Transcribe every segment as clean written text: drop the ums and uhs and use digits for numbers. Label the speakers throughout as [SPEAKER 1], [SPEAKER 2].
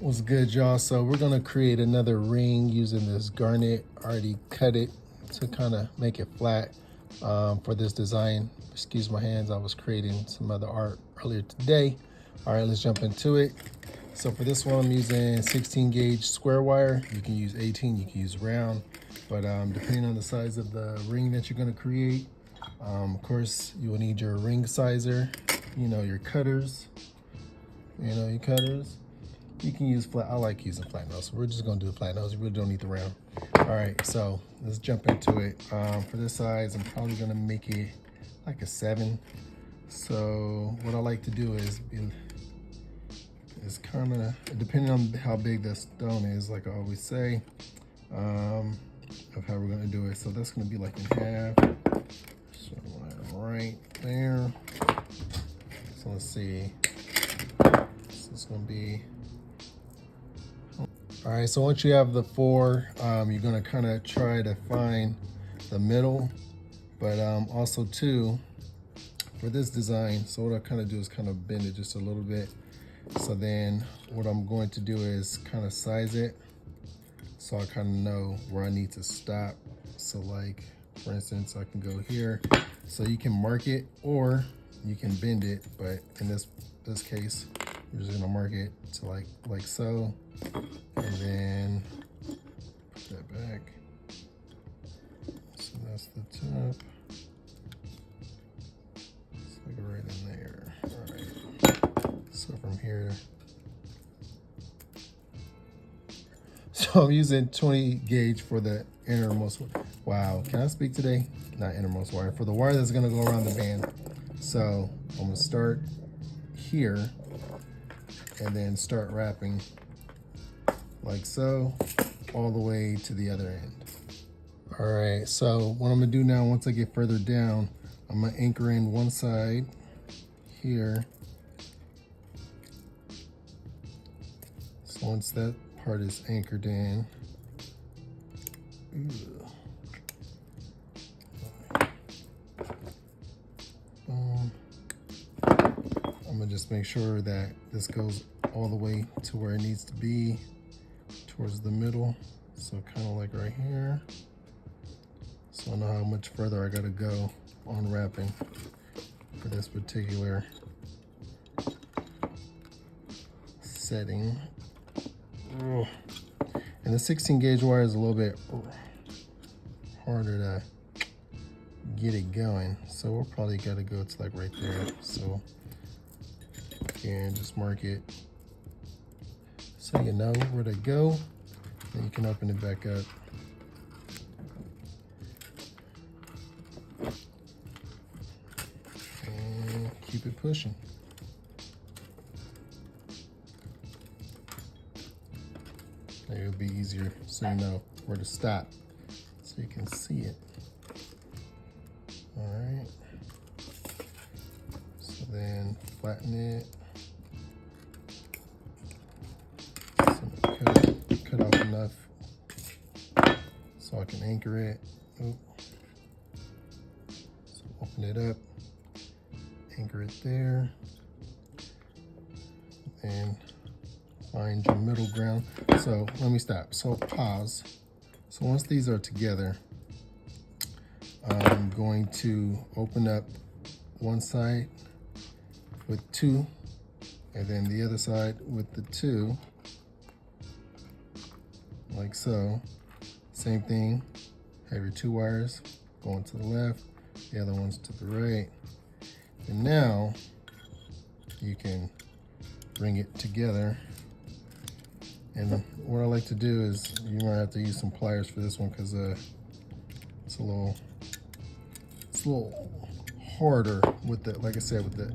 [SPEAKER 1] What's good, y'all? So we're gonna create another ring using this garnet. I already cut it to kind of make it flat for this design. Excuse my hands, I was creating some other art earlier today. All right, let's jump into it. So for this one, I'm using 16 gauge square wire. You can use 18, you can use round, but depending on the size of the ring that you're gonna create, of course, you will need your ring sizer, your cutters, your cutters. You can use flat. I like using flat nose. So we're just gonna do the flat nose. You really don't need the round. All right, so let's jump into it. For this size, I'm probably gonna make it like a 7. So what I like to do is kind of, depending on how big the stone is, like I always say, of how we're gonna do it. So that's gonna be like in half. So right there. So let's see. So it's gonna be. All right, so once you have the 4, you're gonna kind of try to find the middle, but also too, for this design, so what I kind of do is kind of bend it just a little bit. So then what I'm going to do is kind of size it, so I kind of know where I need to stop. So like, for instance, I can go here. So you can mark it or you can bend it, but in this case, we're just gonna mark it to like so. And then put that back. So that's the top. It's like right in there. All right. So from here. So I'm using 20 gauge for the innermost. Wow, can I speak today? Not innermost wire. For the wire that's gonna go around the band. So I'm gonna start here and then start wrapping like so, all the way to the other end. All right, so what I'm gonna do now, once I get further down, I'm gonna anchor in one side here. So once that part is anchored in, I'm gonna just make sure that this goes all the way to where it needs to be, towards the middle. So kind of like right here. So I know how much further I gotta go on wrapping for this particular setting. And the 16 gauge wire is a little bit harder to get it going. So we'll probably gotta go to like right there. So again, just mark it so you know where to go. Then you can open it back up. And keep it pushing. It'll be easier so you know where to stop, so you can see it. All right. So then flatten it. Cut off enough so I can anchor it. Oop. So open it up, anchor it there, and find your middle ground. So let me stop. So pause. So once these are together, I'm going to open up one side with 2, and then the other side with the 2. Like so. Same thing, have your 2 wires going to the left, the other ones to the right. And now you can bring it together. And what I like to do is, you might have to use some pliers for this one because it's a little harder with the, like I said, with the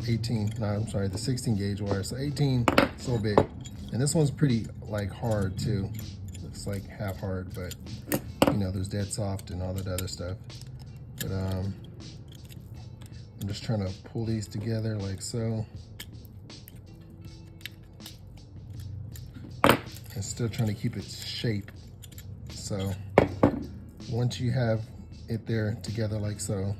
[SPEAKER 1] 16 gauge wire. So 18, it's a little bit, and this one's pretty like hard too. It's like half hard, but there's dead soft and all that other stuff. But I'm just trying to pull these together like so. And still trying to keep its shape. So once you have it there together like so,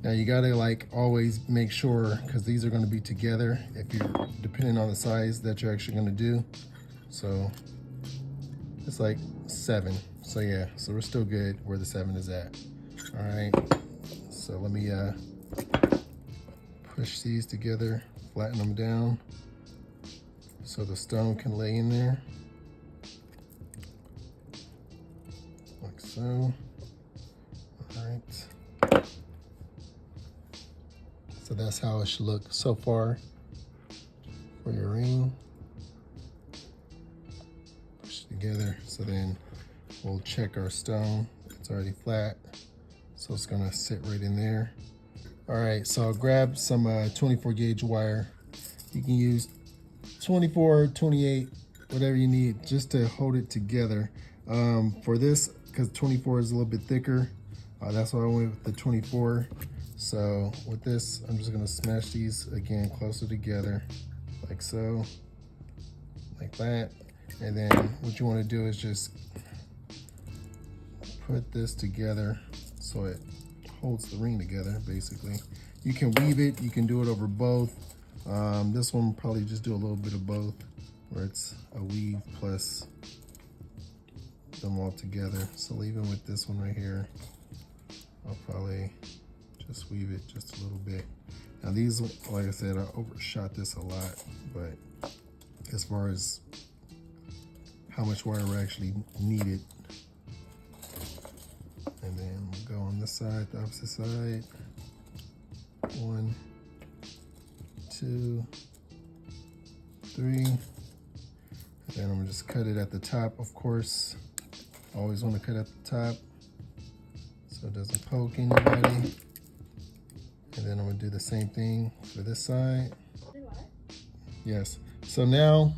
[SPEAKER 1] now you gotta like always make sure, because these are gonna be together, if you're depending on the size that you're actually gonna do. So it's like 7. So yeah, so we're still good where the 7 is at. All right, so let me push these together, flatten them down so the stone can lay in there, like so. All right, so that's how it should look so far for your ring. Push it together, so then we'll check our stone. It's already flat, so it's gonna sit right in there. All right, so I'll grab some 24 gauge wire. You can use 24, 28, whatever you need, just to hold it together. For this, because 24 is a little bit thicker, that's why I went with the 24. So with this, I'm just gonna smash these again closer together, like so, like that. And then what you wanna do is just put this together so it holds the ring together, basically. You can weave it, you can do it over both. This one will probably just do a little bit of both, where it's a weave plus them all together. So even with this one right here, I'll probably just weave it just a little bit. Now these, like I said, I overshot this a lot, but as far as how much wire we actually needed. And then we'll go on this side, the opposite side. 1, 2, 3. And then I'm gonna just cut it at the top, of course. Always wanna cut at the top so it doesn't poke anybody. And then I'm gonna do the same thing for this side. Yes, so now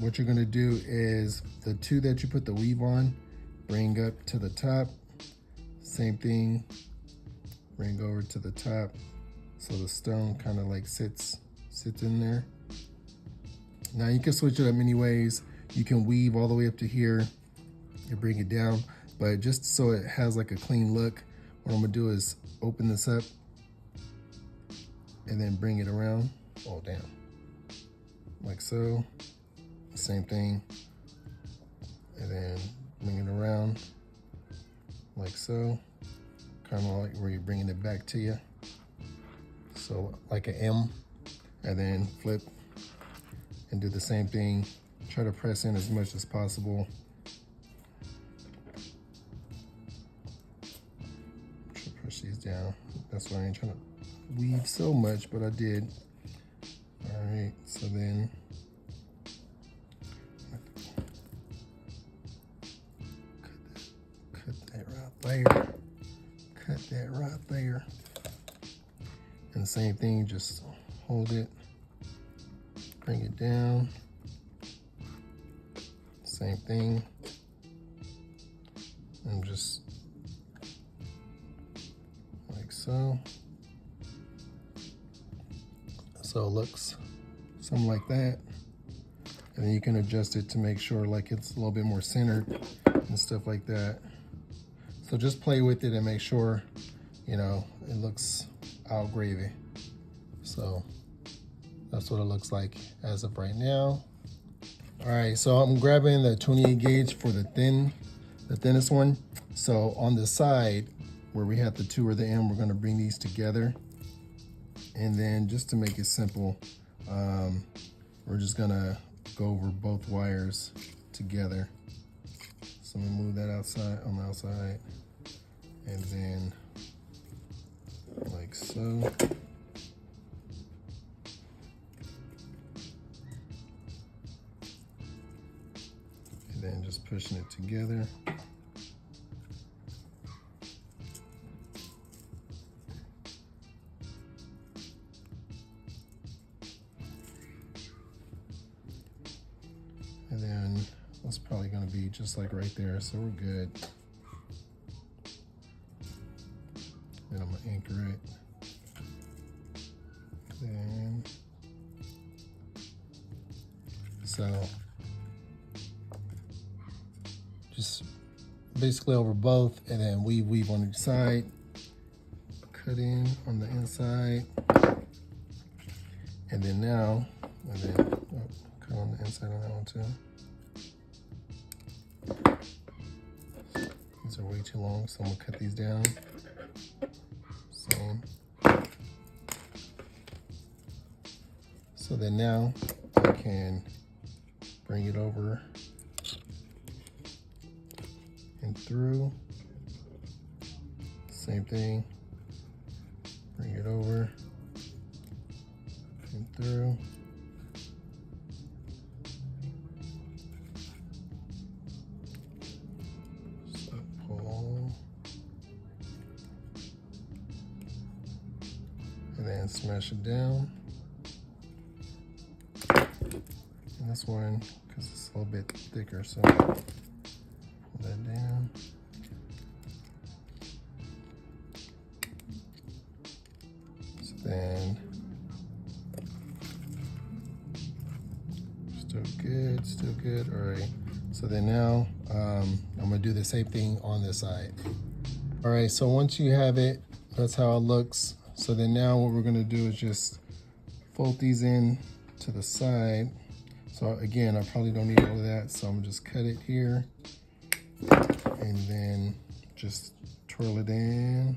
[SPEAKER 1] what you're gonna do is the 2 that you put the weave on, bring up to the top, same thing, bring over to the top so the stone kind of like sits in there. Now you can switch it up many ways. You can weave all the way up to here, you bring it down, but just so it has like a clean look, what I'm gonna do is open this up and then bring it around, oh damn, like so, same thing, and then bring it around like so, kind of like where you're bringing it back to you, so like an M, and then flip and do the same thing. Try to press in as much as possible. Try to push these down. That's why I ain't trying to weave so much, but I did. All right, so then cut that right there. Cut that right there. And the same thing, just hold it, bring it down. Same thing. And just like so. So it looks something like that. And then you can adjust it to make sure like it's a little bit more centered and stuff like that. So just play with it and make sure, you know, it looks all gravy. So that's what it looks like as of right now. All right, so I'm grabbing the 28 gauge for the thinnest one. So on the side where we have the 2 or the M, we're gonna bring these together. And then just to make it simple, we're just gonna go over both wires together. So I'm gonna move that outside, on the outside, and then like so. And then just pushing it together. And then that's probably gonna be just like right there, so we're good. Then I'm gonna anchor it. Then, so just basically over both, and then weave on each side, cut in on the inside, and then now, and then cut on the inside on that one too. These are way too long, so I'm gonna cut these down. Same. So then now I can bring it over and through. Same thing. Bring it over and through. So pull. And then smash it down. And this one, because it's a little bit thicker, so pull that down. So then, still good, still good. All right. So then now I'm gonna do the same thing on this side. All right, so once you have it, that's how it looks. So then now what we're gonna do is just fold these in to the side. So again, I probably don't need all of that, so I'm gonna just cut it here and then just twirl it in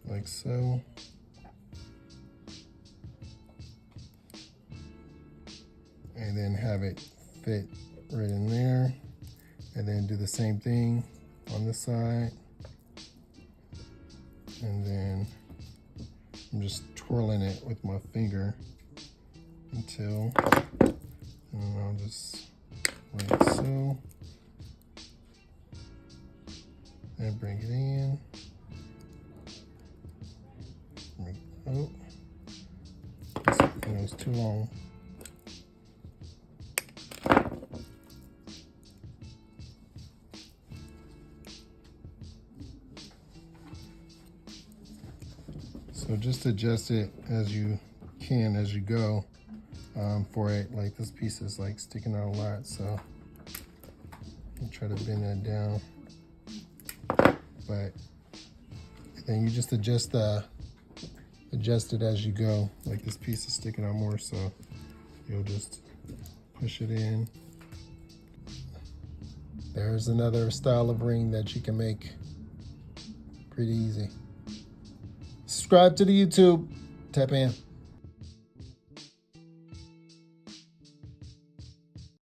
[SPEAKER 1] like so. And then have it fit right in there. And then do the same thing on this side. And then I'm just twirling it with my finger until, and I'll just like so. And bring it in. Oh, it was too long. So just adjust it as you can as you go for it. Like this piece is like sticking out a lot, so I'll try to bend that down. But then you just adjust it as you go. Like this piece is sticking out more, so you'll just push it in. There's another style of ring that you can make pretty easy. Subscribe to the YouTube. Tap in.